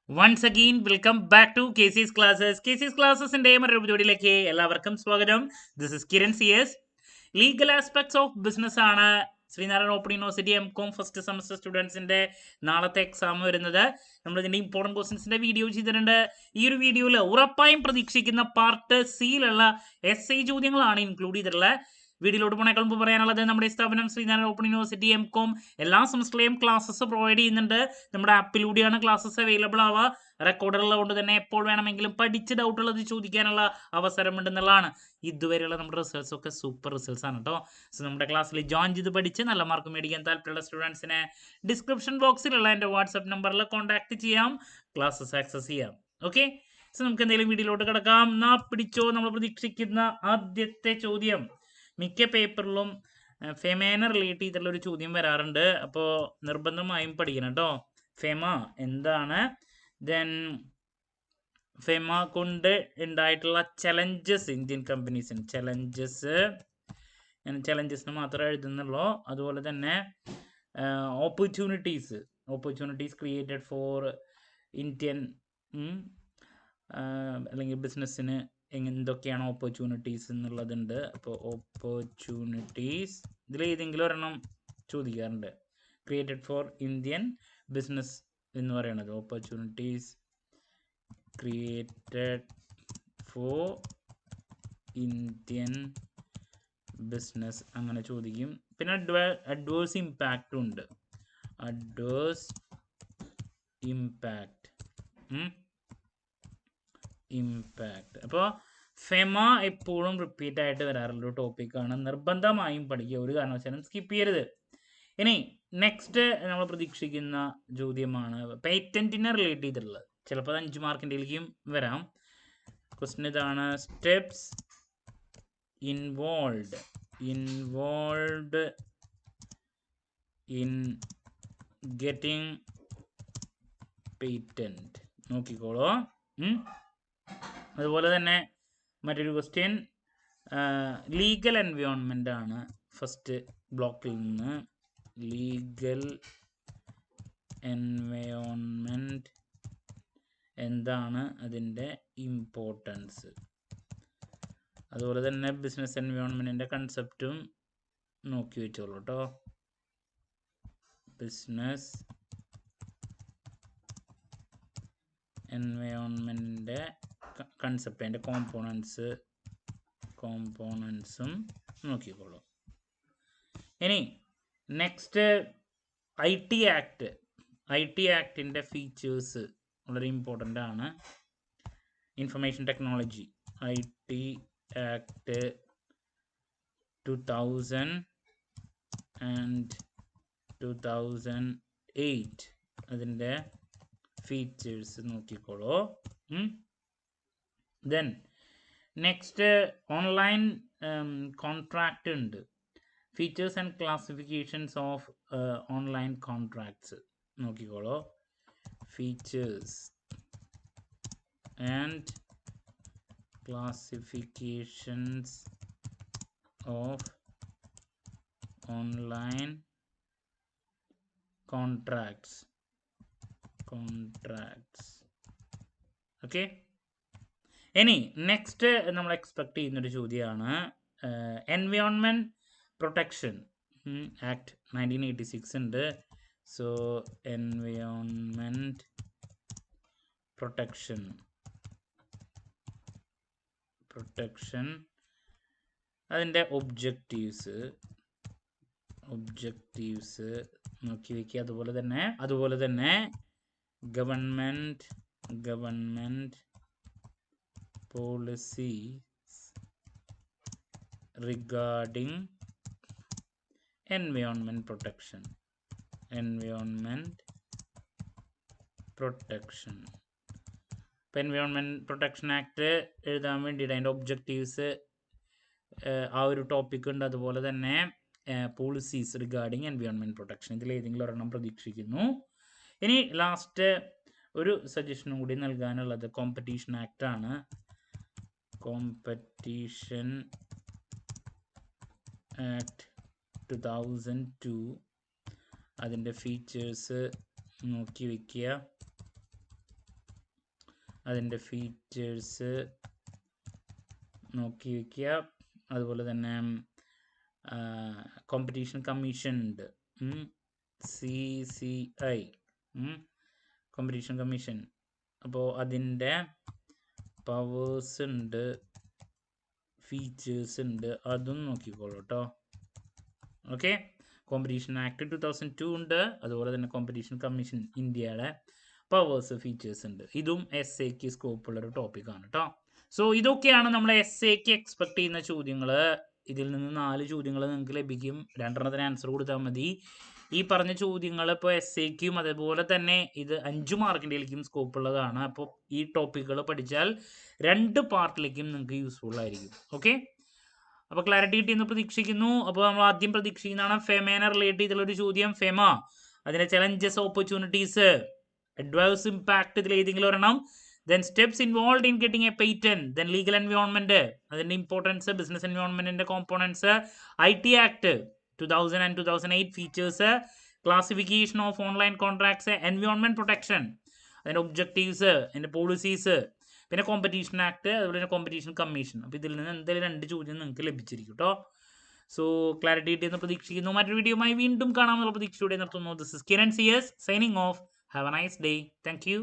Once again, welcome back to KC's Classes. KC's Classes in മറ്റൊരു വീഡിയോയിലേക്ക് എല്ലാവർക്കും സ്വാഗതം. This is Kiran CS. Legal aspects of business ആണ് Sreenarayana open university MCom first semester സ്റ്റുഡൻസിന്റെ നാളത്തെ exam വരുന്നത്. നമ്മൾ ഇതിന്റെ ഇമ്പോർട്ടൻറ്റ് ക്വസ്റ്റ്യൻസിന്റെ വീഡിയോ ചെയ്തിട്ടുണ്ട്. ഈ ഒരു വീഡിയോയിൽ ഉറപ്പായും പ്രതീക്ഷിക്കുന്ന പാർട്ട് സിയിലുള്ള എസ്ഐ ചോദ്യങ്ങളാണ് ഇൻക്ലൂഡ് ചെയ്തിട്ടുള്ളത്. വീഡിയോയിലോട്ട് പോണേക്കാൾ മുമ്പ് പറയാനുള്ളത് നമ്മുടെ സ്ഥാപനം ശ്രീനാരായണ ഓപ്പൺ യൂണിവേഴ്സിറ്റി എംകോം എല്ലാ സെമസ്റ്ററിലെയും ക്ലാസ്സസ് പ്രൊവൈഡ് ചെയ്യുന്നുണ്ട്. നമ്മുടെ ആപ്പിലൂടെയാണ് ക്ലാസ്സസ് അവൈലബിൾ ആവുക. റെക്കോർഡുള്ളത് തന്നെ എപ്പോൾ വേണമെങ്കിലും പഠിച്ച് ഡൗട്ട് ഉള്ളത് ചോദിക്കാനുള്ള അവസരമുണ്ടെന്നുള്ളതാണ്. ഇതുവരെയുള്ള നമ്മുടെ റിസൾട്ട്സ് ഒക്കെ സൂപ്പർ റിസൾട്ട്സ് ആണ് കേട്ടോ. സോ നമ്മുടെ ക്ലാസ്സിൽ ജോയിൻ ചെയ്ത് പഠിച്ച് നല്ല മാർക്ക് മേടിക്കാൻ താല്പര്യമുള്ള സ്റ്റുഡൻസിനെ ഡിസ്ക്രിപ്ഷൻ ബോക്സിലുള്ള എൻ്റെ വാട്സ്ആപ്പ് നമ്പറിൽ കോൺടാക്ട് ചെയ്യാം, ക്ലാസ്സസ് ആക്സസ് ചെയ്യാം. ഓക്കെ, സോ നമുക്ക് എന്തെങ്കിലും വീഡിയോയിലോട്ട് കിടക്കാം. പിടിച്ചോ, നമ്മൾ പ്രതീക്ഷിക്കുന്ന ആദ്യത്തെ ചോദ്യം. മിക്ക പേപ്പറിലും ഫെമേനെ റിലേറ്റ് ചെയ്തിട്ടുള്ള ഒരു ചോദ്യം വരാറുണ്ട്. അപ്പോൾ നിർബന്ധമായും പഠിക്കണം കേട്ടോ. ഫെമ എന്താണ്, ദെൻ ഫെമ കൊണ്ട് ഉണ്ടായിട്ടുള്ള ചലഞ്ചസ് ഇന്ത്യൻ കമ്പനീസിന്. ചലഞ്ചസിന് മാത്രമേ എഴുതുന്നുള്ളൂ. അതുപോലെ തന്നെ ഓപ്പർച്യൂണിറ്റീസ് ക്രിയേറ്റഡ് ഫോർ ഇന്ത്യൻ അല്ലെങ്കിൽ ബിസിനസ്സിന് എന്തൊക്കെയാണ് ഓപ്പർച്യൂണിറ്റീസ് എന്നുള്ളതുണ്ട്. അപ്പോൾ ഓപ്പർച്യൂണിറ്റീസ് ഇതിലേതെങ്കിലും ഒരെണ്ണം ചോദിക്കാറുണ്ട്. ക്രിയേറ്റഡ് ഫോർ ഇന്ത്യൻ ബിസിനസ് എന്ന് പറയുന്നത് opportunities created for Indian business അങ്ങനെ ചോദിക്കും. പിന്നെ അഡ്വേഴ്സ് ഇമ്പാക്റ്റും ഉണ്ട്. അഡ്വേഴ്സ് ഇമ്പാക്റ്റ് അപ്പോൾ ഫെമ എപ്പോഴും റിപ്പീറ്റ് ആയിട്ട് വരാറുള്ള ടോപ്പിക്കാണ്. നിർബന്ധമായും പഠിക്കുക, ഒരു കാരണവശാലും സ്കിപ്പ് ചെയ്യരുത്. ഇനി നെക്സ്റ്റ് നമ്മൾ പ്രതീക്ഷിക്കുന്ന ചോദ്യമാണ് പേറ്റന്റിനെ റിലേറ്റ് ചെയ്തിട്ടുള്ളത്. ചിലപ്പോൾ 5 മാർക്കിൻ്റെയിലേക്കും വരാം. ക്വസ്റ്റ്യൻ ഇതാണ്: steps involve in getting patent. നോക്കിക്കോളൂ. അതുപോലെ തന്നെ മറ്റൊരു ക്വസ്റ്റ്യൻ ലീഗൽ എൻവയോൺമെൻ്റ് ആണ്. ഫസ്റ്റ് ബ്ലോക്കിൽ നിന്ന് ലീഗൽ എൻവയോൺമെൻറ്റ് എന്താണ്, അതിൻ്റെ ഇമ്പോർട്ടൻസ്. അതുപോലെ തന്നെ ബിസിനസ് എൻവയോൺമെൻറ്റിൻ്റെ കൺസെപ്റ്റും നോക്കി വെച്ചോളൂ കേട്ടോ. ബിസിനസ് എൻവയോൺമെൻറ്റിൻ്റെ കൺസെപ്റ്റ്, അതിൻ്റെ കോമ്പോണൻസും നോക്കിക്കോളൂ. ഇനി നെക്സ്റ്റ് IT ആക്ടിൻ്റെ ഫീച്ചേഴ്സ് വളരെ ഇമ്പോർട്ടൻ്റ് ആണ്. Information technology IT act 2000 and 2008 അതിൻ്റെ ഫീച്ചേഴ്സ് നോക്കിക്കോളൂ. ദെൻ നെക്സ്റ്റ് ഓൺലൈൻ കോൺട്രാക്റ്റ് ഉണ്ട്. Features and classifications of online contracts നോക്കിക്കോളൂ. Features and classifications of online contracts. Okay, ഇനി നെക്സ്റ്റ് നമ്മൾ എക്സ്പെക്ട് ചെയ്യുന്നൊരു ചോദ്യമാണ് എൻവയോൺമെൻറ്റ് പ്രൊട്ടക്ഷൻ ആക്ട് 1986 ഉണ്ട്. സോ എൻവയോൺമെൻറ്റ് പ്രൊട്ടക്ഷൻ അതിൻ്റെ ഒബ്ജക്റ്റീവ്സ് നോക്കി വയ്ക്കുക. അതുപോലെ തന്നെ government policies regarding environment protection. ഇപ്പോൾ എൻവയോൺമെൻറ്റ് പ്രൊട്ടക്ഷൻ ആക്ട് എഴുതാൻ വേണ്ടിയിട്ട് അതിൻ്റെ ഒബ്ജക്റ്റീവ്സ് ആ ഒരു ടോപ്പിക് ഉണ്ട്. അതുപോലെ തന്നെ പോളിസീസ് റിഗാർഡിംഗ് എൻവയോൺമെൻറ്റ് പ്രൊട്ടക്ഷൻ, ഇതിലേതെങ്കിലും ഒരെണ്ണം പ്രതീക്ഷിക്കുന്നു. ഇനി ലാസ്റ്റ് ഒരു സജഷനും കൂടി നൽകാനുള്ളത് കോമ്പറ്റീഷൻ ആക്ട് ആണ്. കോമ്പറ്റീഷൻ ആക്ട് 2002 അതിൻ്റെ ഫീച്ചേഴ്സ് നോക്കി വയ്ക്കുക. അതിൻ്റെ ഫീച്ചേഴ്സ് നോക്കി വയ്ക്കുക. അതുപോലെ തന്നെ കോമ്പറ്റീഷൻ കമ്മീഷൻ ഉണ്ട്, CCI കോമ്പറ്റീഷൻ കമ്മീഷൻ. അപ്പോൾ അതിൻ്റെ പവേഴ്സ് ഉണ്ട്, ഫീച്ചേഴ്സ് ഉണ്ട്, അതും നോക്കിക്കോളൂ കേട്ടോ. ഓക്കെ, കോമ്പറ്റീഷൻ ആക്ട് 2002 ഉണ്ട്. അതുപോലെ തന്നെ കോമ്പറ്റീഷൻ കമ്മീഷൻ ഇന്ത്യയുടെ പവേഴ്സ് ഫീച്ചേഴ്സ് ഉണ്ട്. ഇതും SAക്ക് സ്കോപ്പുള്ളൊരു ടോപ്പിക്കാണ് കേട്ടോ. സോ ഇതൊക്കെയാണ് നമ്മൾ SAക്ക് എക്സ്പെക്ട് ചെയ്യുന്ന ചോദ്യങ്ങൾ. ഇതിൽ നിന്ന് 4 ചോദ്യങ്ങൾ നിങ്ങൾക്ക് ലഭിക്കും. 2 ആൻസർ കൊടുത്താൽ മതി. ഈ പറഞ്ഞ ചോദ്യങ്ങൾ ഇപ്പോൾ SAക്കും അതേപോലെ തന്നെ ഇത് 5 മാർക്കിൻ്റെയിലേക്കും സ്കോപ്പുള്ളതാണ്. അപ്പോൾ ഈ ടോപ്പിക്കുകൾ പഠിച്ചാൽ 2 പാർട്ടിലേക്കും നിങ്ങൾക്ക് യൂസ്ഫുൾ ആയിരിക്കും. ഓക്കെ, അപ്പോൾ ക്ലാരിറ്റി കിട്ടിയെന്ന് പ്രതീക്ഷിക്കുന്നു. അപ്പോൾ നമ്മൾ ആദ്യം പ്രതീക്ഷിക്കുന്നതാണ് ഫെമേനെ റിലേറ്റ് ചെയ്തുള്ളൊരു ചോദ്യം. ഫെമ, അതിൻ്റെ ചലഞ്ചസ്, ഓപ്പർച്യൂണിറ്റീസ്, അഡ്വേഴ്സ് ഇമ്പാക്ട്, ഇതിൽ ഏതെങ്കിലും ഒരെണ്ണം. Then steps involve in getting a patent, then legal environment, അതിൻ്റെ ഇമ്പോർട്ടൻസ്, ബിസിനസ് എൻവയോൺമെന്റിന്റെ components, IT act 2000 and 2008 features, classification of online contracts, environment protection, അതിൻ്റെ ഒബ്ജക്റ്റീവ്സ്, അതിൻ്റെ പോളിസീസ്, പിന്നെ കോമ്പറ്റീഷൻ ആക്ട്, അതുപോലെ തന്നെ കോമ്പറ്റീഷൻ കമ്മീഷൻ. അപ്പോൾ ഇതിൽ നിന്ന് എന്തായാലും 2 ചോദ്യം നിങ്ങൾക്ക് ലഭിച്ചിരിക്കും കേട്ടോ. സോ ക്ലാരിറ്റി കിട്ടിയെന്ന് പ്രതീക്ഷിക്കുന്നു. മറ്റൊരു വീഡിയോയുമായി വീണ്ടും കാണാമെന്നുള്ള പ്രതീക്ഷയോടെ നിർത്തുന്നു. This is Kiran CS signing off. Have a nice day. Thank U.